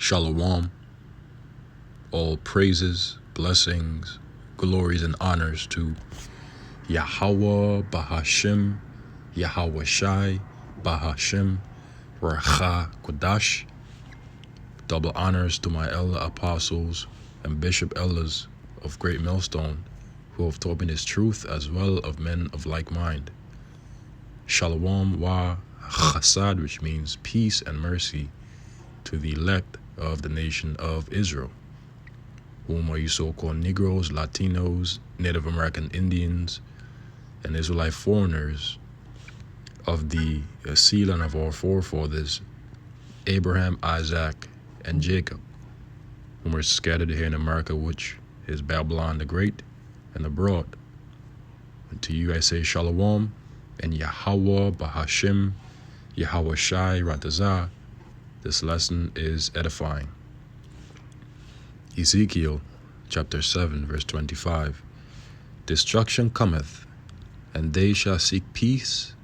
Shalom, all praises, blessings, glories, and honors to Yahweh Bahashim, Yahweh Shai Bahashim, Racha Kodash. Double honors to my elder apostles and bishop elders of Great Millstone, who have taught me this truth, as well of men of like mind. Shalom wa chasad, which means peace and mercy, to the elect of the nation of Israel, whom are you so-called Negroes, Latinos, Native American Indians, and Israelite foreigners of the seed line of our forefathers, Abraham, Isaac, and Jacob, whom are scattered here in America, which is Babylon the Great and the Broad. And to you I say Shalom, and Yahweh Bahashim, Yahweh Shai Ratazah. This lesson is edifying. Ezekiel chapter 7 verse 25. Destruction cometh, and they shall seek peace,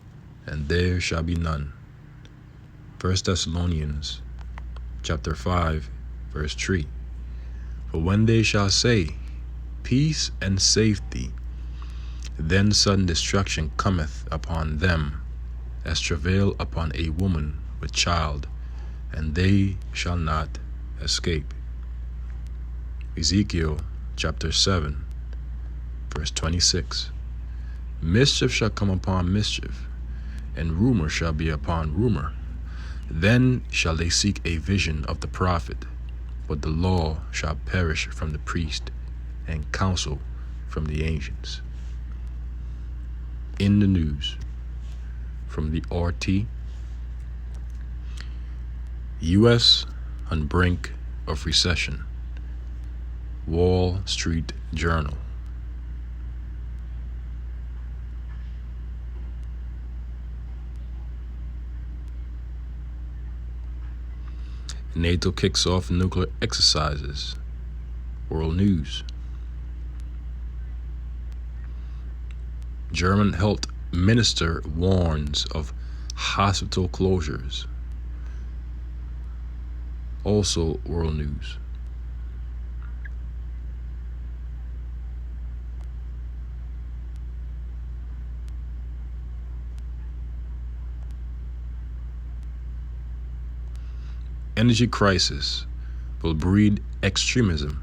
and there shall be none. 1 Thessalonians chapter 5 verse 3. For when they shall say, peace and safety, then sudden destruction cometh upon them, as travail upon a woman with child, and they shall not escape. Ezekiel chapter 7 verse 26. Mischief shall come upon mischief, and rumor shall be upon rumor. Then shall they seek a vision of the prophet, but the law shall perish from the priest, and counsel from the ancients. In the news from the RT, U.S. on brink of recession. Wall Street Journal. NATO kicks off nuclear exercises. World News. German health minister warns of hospital closures. Also World News. Energy crisis will breed extremism.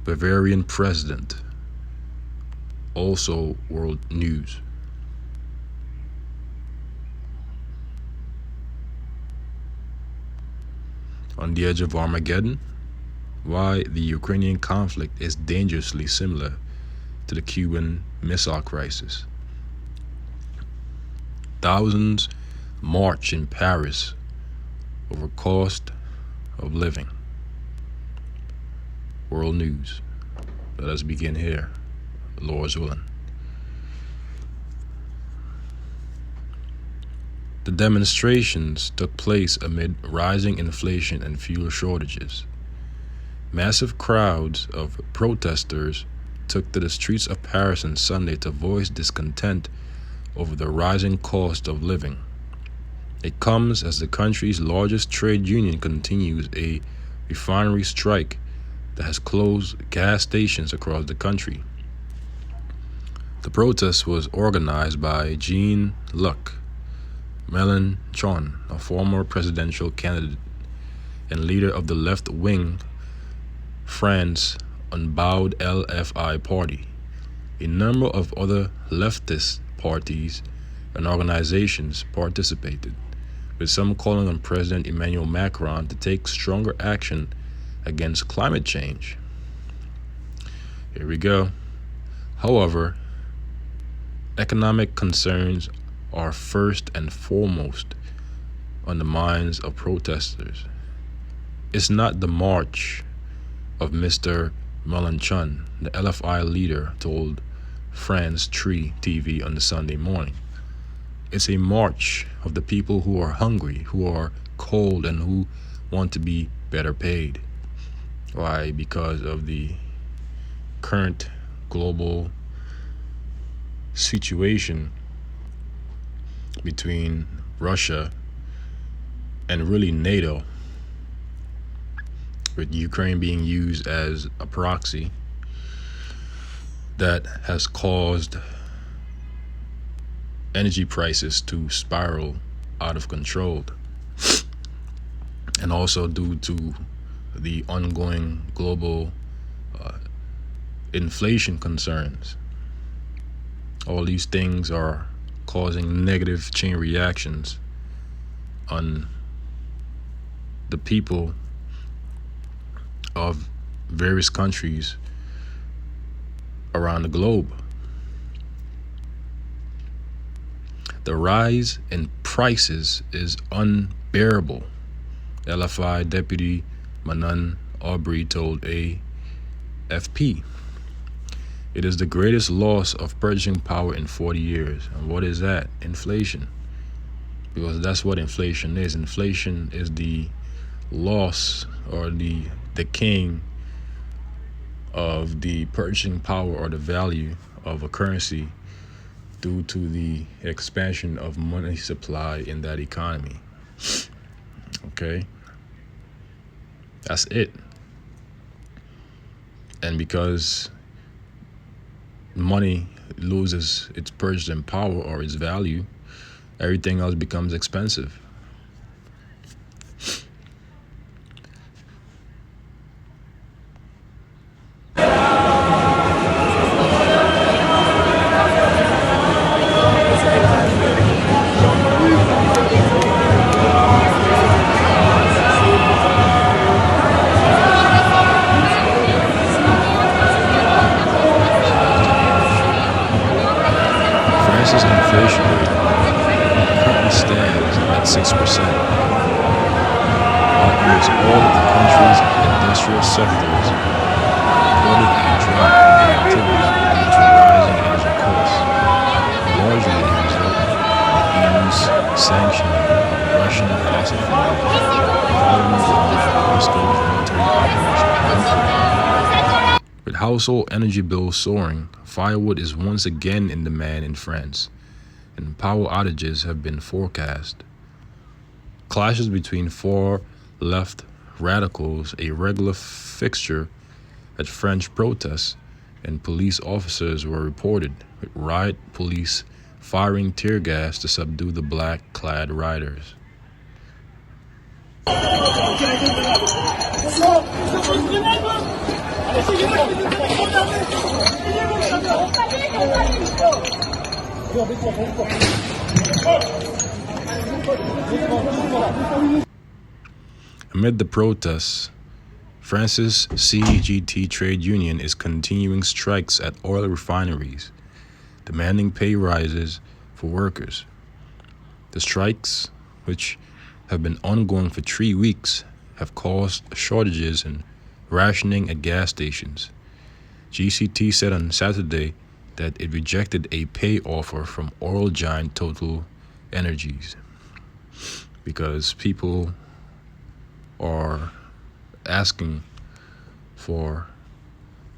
Bavarian president. Also World News. On the edge of Armageddon, why the Ukrainian conflict is dangerously similar to the Cuban Missile Crisis. Thousands march in Paris over cost of living. World News. Let us begin here, the Lord's willing. The demonstrations took place amid rising inflation and fuel shortages. Massive crowds of protesters took to the streets of Paris on Sunday to voice discontent over the rising cost of living. It comes as the country's largest trade union continues a refinery strike that has closed gas stations across the country. The protest was organized by Jean-Luc Mélenchon, a former presidential candidate and leader of the left-wing France Unbowed LFI party. A number of other leftist parties and organizations participated, with some calling on President Emmanuel Macron to take stronger action against climate change. Here we go. However, economic concerns are first and foremost on the minds of protesters. It's not the march of Mr. Mélenchon, the LFI leader told France 3 TV on the Sunday morning. It's a march of the people who are hungry, who are cold, and who want to be better paid. Why? Because of the current global situation between Russia and really NATO, with Ukraine being used as a proxy that has caused energy prices to spiral out of control, and also due to the ongoing global inflation concerns. All these things are causing negative chain reactions on the people of various countries around the globe. The rise in prices is unbearable, LFI Deputy Manan Aubrey told AFP. It is the greatest loss of purchasing power in 40 years. And what is that? Inflation. Because that's what inflation is. Inflation is the loss or the decaying of the purchasing power or the value of a currency due to the expansion of money supply in that economy. Okay? That's it. And because money loses its purchasing power or its value, everything else becomes expensive. France's inflation rate currently stands at 6%, while almost all of the country's industrial sectors recorded a drop in activity due to rising energy costs, largely a result of the EU's sanctioning of Russian fossil fuels following the launch of Moscow's military operation in Ukraine. With household energy bills soaring, firewood is once again in demand in France, and power outages have been forecast. Clashes between far left radicals, a regular fixture at French protests, and police officers were reported, with riot police firing tear gas to subdue the black-clad rioters. Amid the protests, France's CGT trade union is continuing strikes at oil refineries, demanding pay rises for workers. The strikes, which have been ongoing for 3 weeks, have caused shortages and rationing at gas stations. GCT said on Saturday that it rejected a pay offer from oil giant Total Energies because people are asking for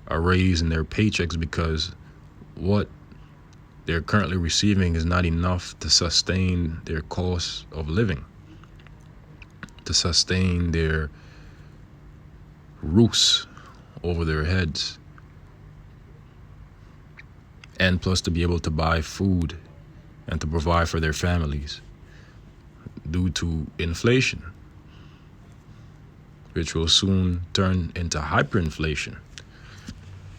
a raise in their paychecks because what they're currently receiving is not enough to sustain their cost of living, to sustain their roofs over their heads, and plus to be able to buy food and to provide for their families due to inflation, which will soon turn into hyperinflation,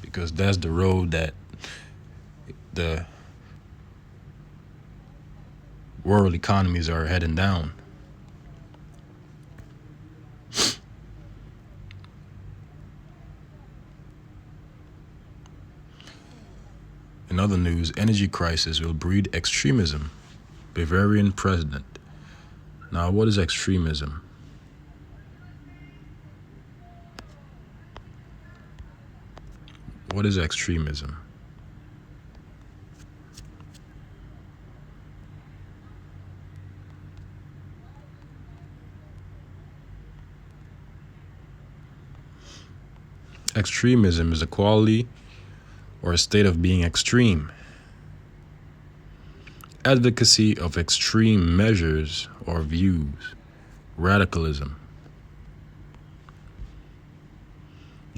because that's the road that the world economies are heading down. In other news, energy crisis will breed extremism. Bavarian president. Now, what is extremism? What is extremism? Extremism is a quality or a state of being extreme. Advocacy of extreme measures or views. Radicalism.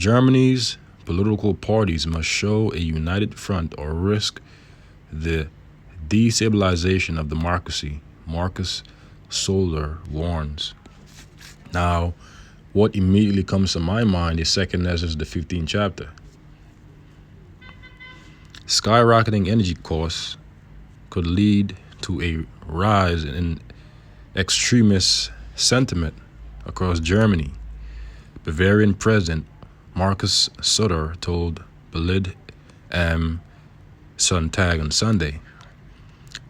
Germany's political parties must show a united front or risk the destabilization of democracy, Marcus Solar warns. Now, what immediately comes to my mind is 2nd Ezra, the 15th chapter. Skyrocketing energy costs could lead to a rise in extremist sentiment across Germany. Bavarian President Markus Sutter told Bild am Sonntag on Sunday.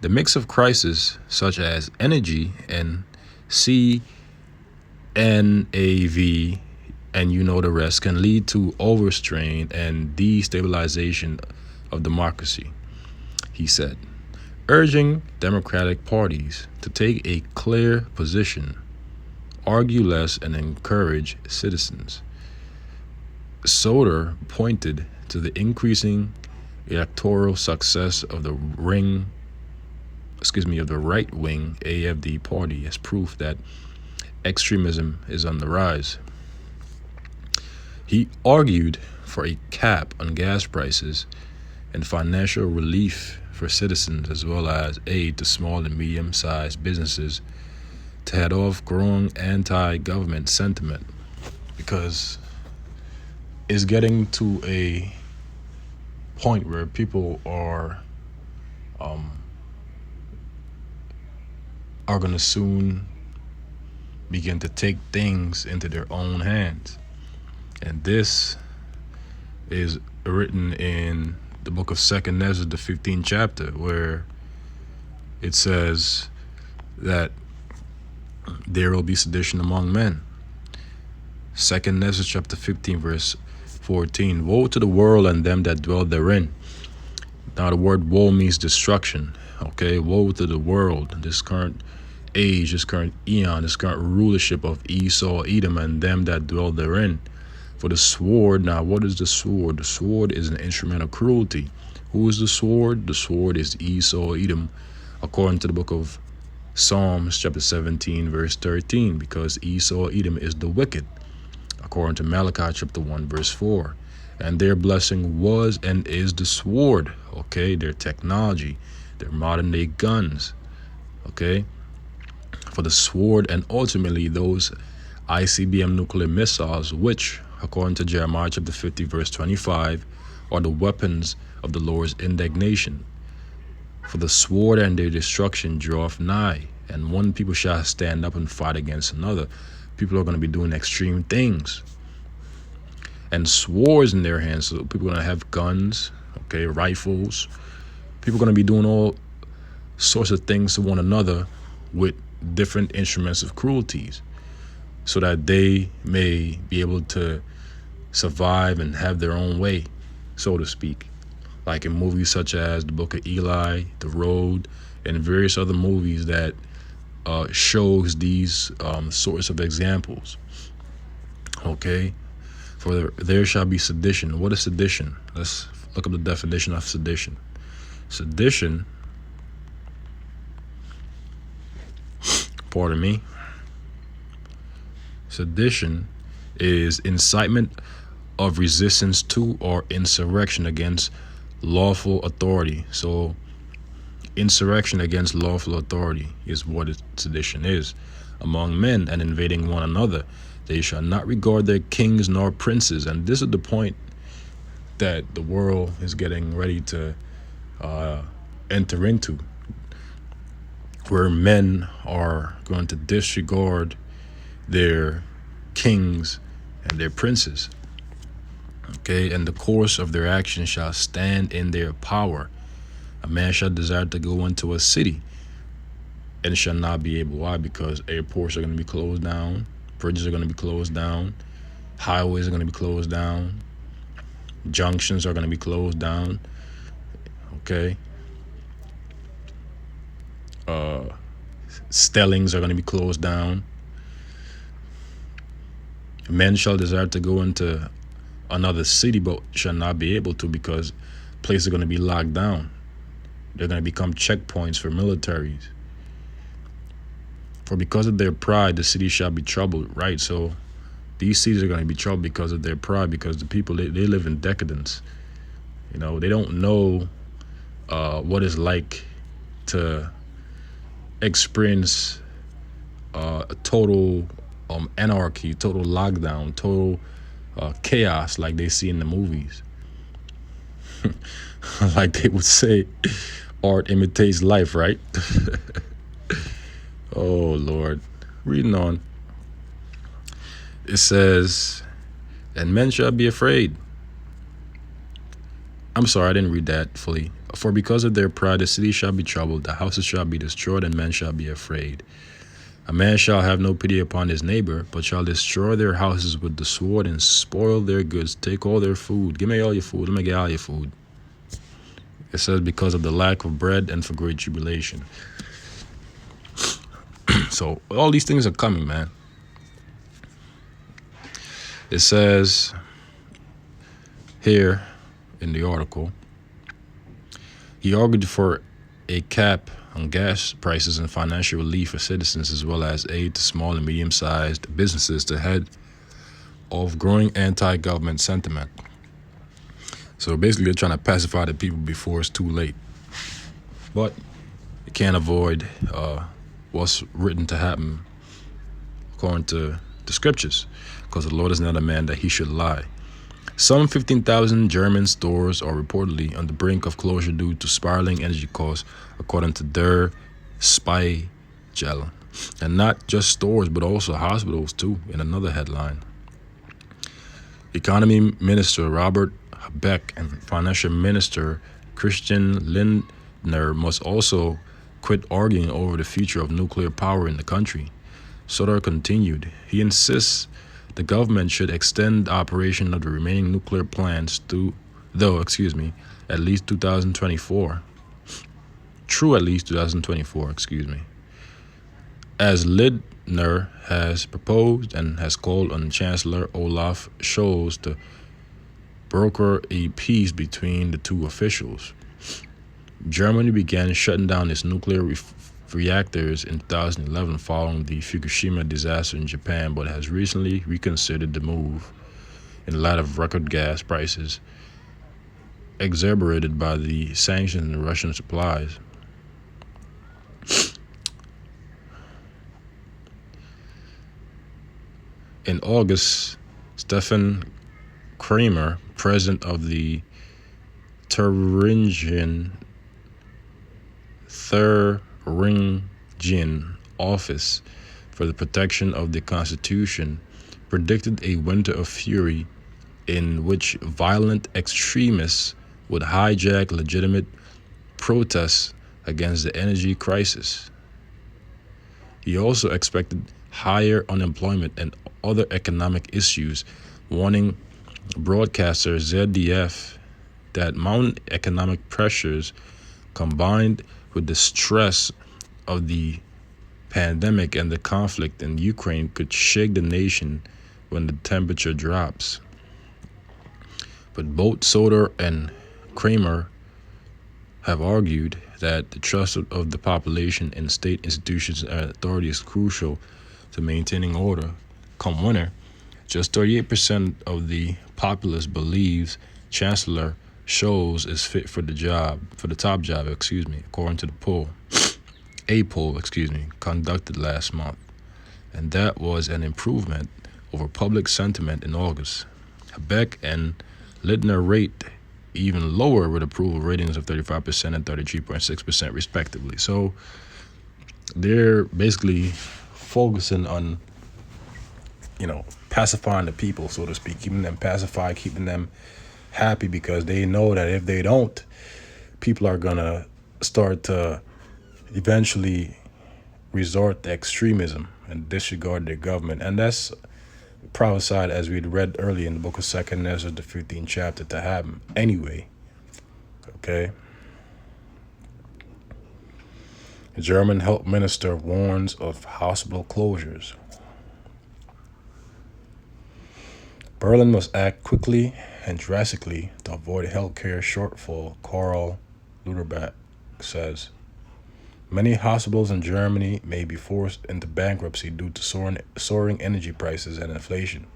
The mix of crises such as energy and CNAV and you know the rest can lead to overstrain and destabilization of democracy, he said, urging Democratic parties to take a clear position, argue less, and encourage citizens. Soder pointed to the increasing electoral success of the right-wing AfD party as proof that extremism is on the rise. He argued for a cap on gas prices and financial relief for citizens, as well as aid to small and medium-sized businesses to head off growing anti-government sentiment, because it's getting to a point where people are going to soon begin to take things into their own hands. And this is written in the book of 2nd Ezra, the 15th chapter, where it says that there will be sedition among men. 2nd Ezra chapter 15, verse 14. Woe to the world and them that dwell therein. Now the word woe means destruction. Okay, woe to the world, this current age, this current eon, this current rulership of Esau, Edom, and them that dwell therein. For the sword, now what is the sword? The sword is an instrument of cruelty. Who is the sword? The sword is Esau, Edom, according to the book of Psalms chapter 17, verse 13, because Esau, Edom is the wicked, according to Malachi chapter 1, verse 4. And their blessing was and is the sword, okay? Their technology, their modern day guns, okay? For the sword and ultimately those ICBM nuclear missiles, which, according to Jeremiah chapter 50, verse 25, are the weapons of the Lord's indignation. For the sword and their destruction draweth nigh, and one people shall stand up and fight against another. People are going to be doing extreme things. And swords in their hands, so people are going to have guns, okay, rifles. People are going to be doing all sorts of things to one another with different instruments of cruelties, so that they may be able to survive and have their own way, so to speak. Like in movies such as The Book of Eli, The Road, and various other movies that shows these sorts of examples. Okay, for there shall be sedition. What is sedition? Let's look up the definition of sedition. Sedition, pardon me, sedition is incitement of resistance to or insurrection against lawful authority. So insurrection against lawful authority is what sedition is. Among men and invading one another, they shall not regard their kings nor princes. And this is the point that the world is getting ready to enter into, where men are going to disregard their kings and their princes. Okay, and the course of their actions shall stand in their power. A man shall desire to go into a city and shall not be able. Why? Because airports are going to be closed down, bridges are going to be closed down, highways are going to be closed down, junctions are going to be closed down. Okay, stellings are going to be closed down. Men shall desire to go into another city, but shall not be able to, because places are going to be locked down. They're going to become checkpoints for militaries. For because of their pride, the city shall be troubled, right? So These cities are going to be troubled because of their pride, because the people, they live in decadence. They don't know what it's like to experience a total anarchy, total lockdown, total chaos like they see in the movies. Like they would say, art imitates life, right? Oh, Lord. Reading on. It says, and men shall be afraid. I'm sorry, I didn't read that fully. For because of their pride, the city shall be troubled, the houses shall be destroyed, and men shall be afraid. A man shall have no pity upon his neighbor, but shall destroy their houses with the sword and spoil their goods, take all their food. Give me all your food. Let me get all your food. It says, because of the lack of bread and for great tribulation. So all these things are coming, man. It says here in the article, he argued for a cap on gas prices and financial relief for citizens, as well as aid to small and medium-sized businesses to head off growing anti-government sentiment. So basically, they're trying to pacify the people before it's too late. But you can't avoid what's written to happen according to the scriptures, because the Lord is not a man that he should lie. Some 15,000 German stores are reportedly on the brink of closure due to spiraling energy costs, according to Der Spiegel. And not just stores, but also hospitals, too, in another headline. Economy Minister Robert Habeck and Financial Minister Christian Lindner must also quit arguing over the future of nuclear power in the country. Sutter continued. He insists the government should extend the operation of the remaining nuclear plants at least 2024. True, at least 2024, As Lindner has proposed and has called on Chancellor Olaf Scholz to broker a peace between the two officials. Germany began shutting down its nuclear reactors in 2011 following the Fukushima disaster in Japan, but has recently reconsidered the move in light of record gas prices exacerbated by the sanctions and Russian supplies. In August, Stefan Kramer, president of the Thuringen Office for the Protection of the Constitution, predicted a winter of fury in which violent extremists would hijack legitimate protests against the energy crisis. He also expected higher unemployment and other economic issues, warning broadcaster ZDF that mounting economic pressures combined with the stress of the pandemic and the conflict in Ukraine could shake the nation when the temperature drops. But both Soder and Kramer have argued that the trust of the population in state institutions and authority is crucial to maintaining order. Come winter, just 38% of the populace believes Chancellor Scholz is fit for the top job, according to a poll conducted last month. And that was an improvement over public sentiment in August. Habeck and Lindner rate even lower with approval ratings of 35% and 33.6% respectively. So they're basically focusing on, pacifying the people, so to speak, keeping them pacified, keeping them happy, because they know that if they don't, people are gonna start to eventually resort to extremism and disregard their government. And that's prophesied, as we'd read earlier in the book of 2nd Ezra, the 15th chapter, to happen anyway. Okay. The German health minister warns of hospital closures. Berlin must act quickly and drastically to avoid a healthcare shortfall, Karl Luderbach says. Many hospitals in Germany may be forced into bankruptcy due to soaring energy prices and inflation.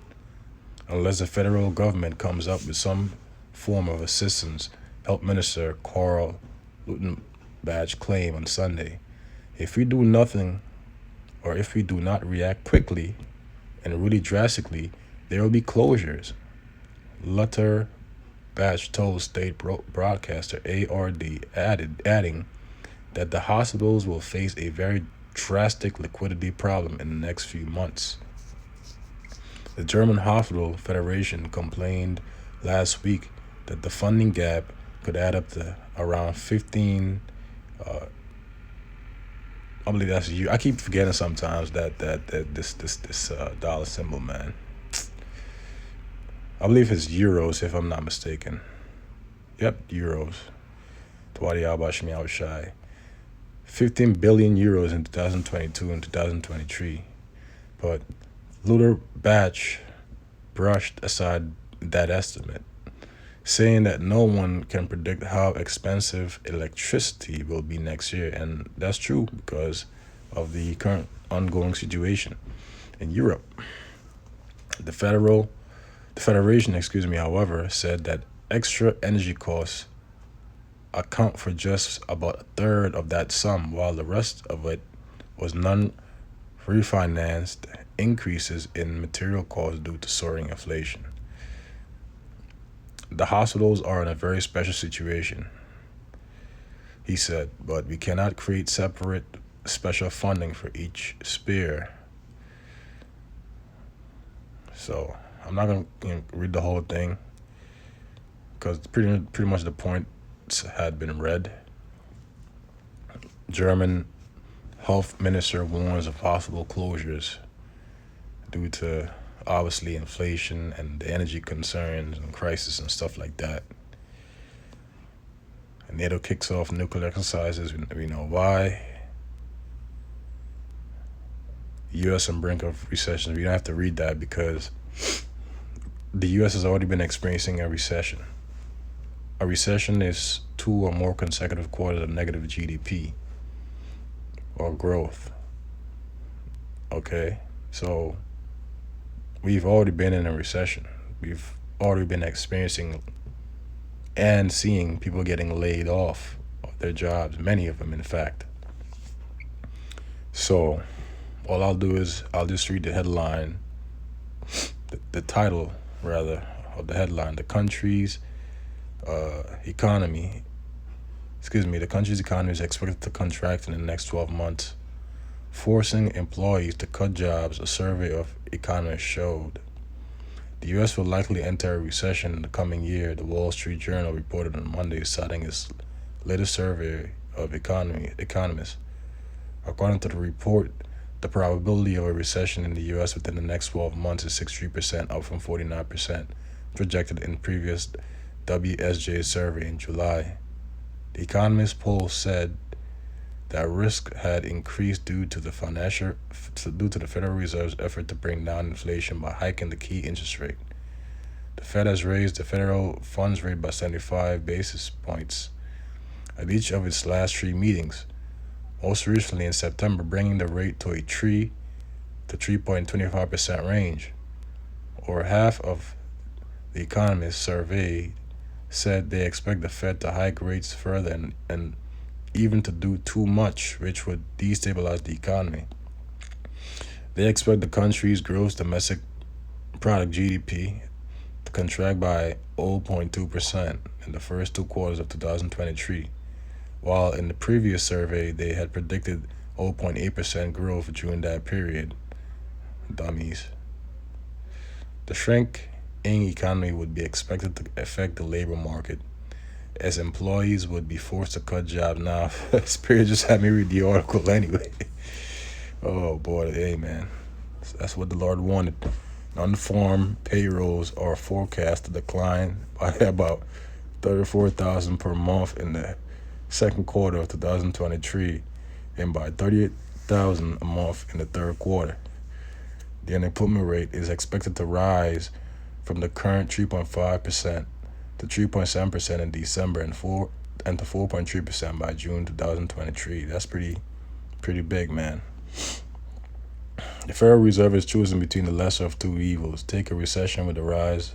unless the federal government comes up with some form of assistance, Health Minister Carl Lutenbach claimed on Sunday. If we do nothing, or if we do not react quickly and really drastically, there will be closures. Lutter Batch told state broadcaster ARD, adding that the hospitals will face a very drastic liquidity problem in the next few months. The German Hospital Federation complained last week that the funding gap could add up to around 15. I believe that's you. I keep forgetting sometimes that this dollar symbol, man. I believe it's euros, if I'm not mistaken. Yep, euros. Twadi Albashmi Shai. 15 billion euros in 2022 and 2023. But Luther Batch brushed aside that estimate, saying that no one can predict how expensive electricity will be next year. And that's true because of the current ongoing situation in Europe. The Federation, however, said that extra energy costs account for just about a third of that sum, while the rest of it was non-refinanced increases in material costs due to soaring inflation. The hospitals are in a very special situation, he said, but we cannot create separate special funding for each sphere. So I'm not going to read the whole thing because pretty much the points had been read. German health minister warns of possible closures due to obviously inflation and the energy concerns and crisis and stuff like that. And NATO kicks off nuclear exercises. We know why. U.S. on brink of recession. We don't have to read that because the U.S. has already been experiencing a recession. A recession is 2 or more consecutive quarters of negative GDP or growth. Okay, so we've already been in a recession. We've already been experiencing and seeing people getting laid off of their jobs, many of them, in fact. So all I'll do is I'll just read the headline, the title, rather, of the headline. The country's economy is expected to contract in the next 12 months, forcing employees to cut jobs, a survey of economists showed. The U.S. will likely enter a recession in the coming year, the Wall Street Journal reported on Monday, citing its latest survey of economists. According to the report, the probability of a recession in the U.S. within the next 12 months is 63%, up from 49% projected in previous WSJ survey in July. The Economist poll said that risk had increased due to the Federal Reserve's effort to bring down inflation by hiking the key interest rate. The Fed has raised the federal funds rate by 75 basis points at each of its last 3 meetings, most recently in September, bringing the rate to a 3 to 3.25% range. Over half of the economists surveyed said they expect the Fed to hike rates further and even to do too much, which would destabilize the economy. They expect the country's gross domestic product GDP to contract by 0.2% in the first 2 quarters of 2023, while in the previous survey they had predicted 0.8% growth during that period. Dummies. The shrinking economy would be expected to affect the labor market, as employees would be forced to cut jobs. Now, Spirit just had me read the article anyway. Oh boy, hey man, that's what the Lord wanted. Unfarmed payrolls are forecast to decline by about 34,000 per month in the second quarter of 2023 and by 38,000 a month in the third quarter. The unemployment rate is expected to rise from the current 3.5% to 3.7% in December and to 4.3% by June 2023. That's pretty big, man. The Federal Reserve is choosing between the lesser of two evils: take a recession with a rise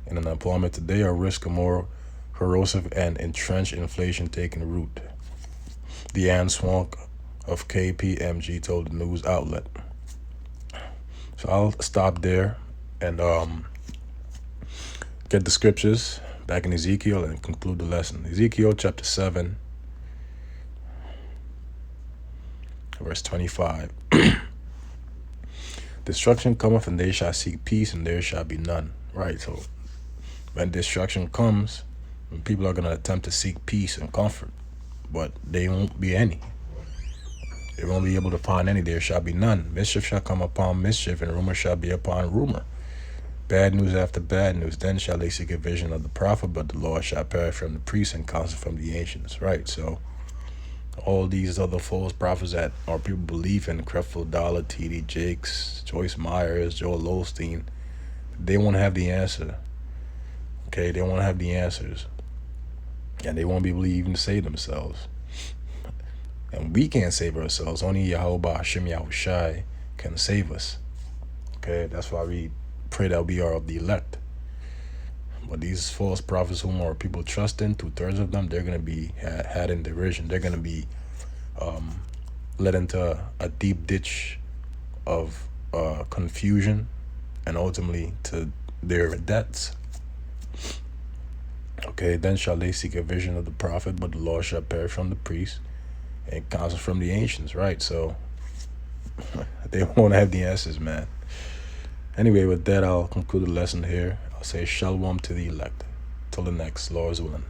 in unemployment today, or risk a more corrosive and entrenched inflation taking root. Deanne Swank of KPMG told the news outlet. So I'll stop there and get the scriptures back in Ezekiel and conclude the lesson. Ezekiel chapter 7, verse 25. Destruction cometh, and they shall seek peace, and there shall be none. Right, so when destruction comes, when people are going to attempt to seek peace and comfort, but there won't be any. They won't be able to find any. There shall be none. Mischief shall come upon mischief, and rumor shall be upon rumor. Bad news after bad news. Then shall they seek a vision of the prophet, but the Lord shall perish from the priests and counsel from the ancients. Right, so all these other false prophets that our people believe in, Creflo Dollar, T.D. Jakes, Joyce Myers, Joel Osteen, they won't have the answer. Okay, they won't have the answers. And they won't be able to even save themselves. And we can't save ourselves. Only Yahweh Hashem Yahushai can save us. Okay, that's why we pray that we are of the elect. But these false prophets whom our people trust in, 2/3 of them, they're going to be had in derision. They're going to be led into a deep ditch of confusion and ultimately to their debts. Okay, then shall they seek a vision of the prophet, but the Lord shall perish from the priest and counsel from the ancients. Right, so they won't have the answers, man. Anyway, with that, I'll conclude the lesson here. I'll say shalom to the elect. Till the next, Lord's willing.